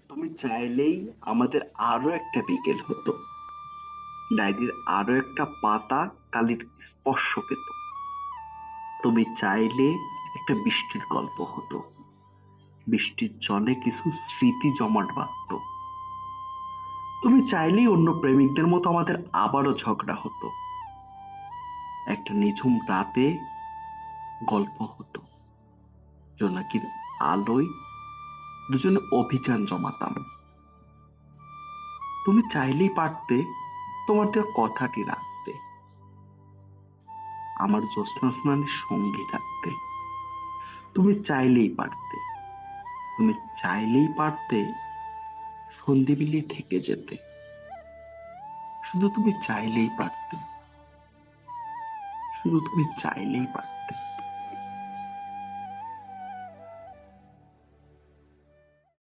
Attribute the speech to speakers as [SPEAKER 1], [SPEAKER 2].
[SPEAKER 1] তুমি চাইলেই আমাদের আরো একটা বিকেল হতো, ডায়েরির আরো একটা পাতা কালির স্পর্শ পেত। তুমি চাইলে একটা বৃষ্টির গল্প হতো, বৃষ্টির জলে কিছু স্মৃতি জমাট বাঁধতো। তুমি চাইলেই অন্য প্রেমিকদের মতো আমাদের আবারও ঝগড়া হতো, একটা নিঝুম রাতে গল্প হতো, জোনাকির আলোয় দুজনে অভিযান জমাতাম। তুমি চাইলেই পারতে তোমার দেওয়া কথাটি রাখতে, আমার জ্যোৎস্না স্নানের সঙ্গী থাকতে। তুমি চাইলেই পারতে, তুমি চাইলেই পারতে সন্ধি বিলিয়ে থেকে যেতে। শুধু তুমি চাইলেই পারতে, শুধু তুমি চাইলেই পারতে।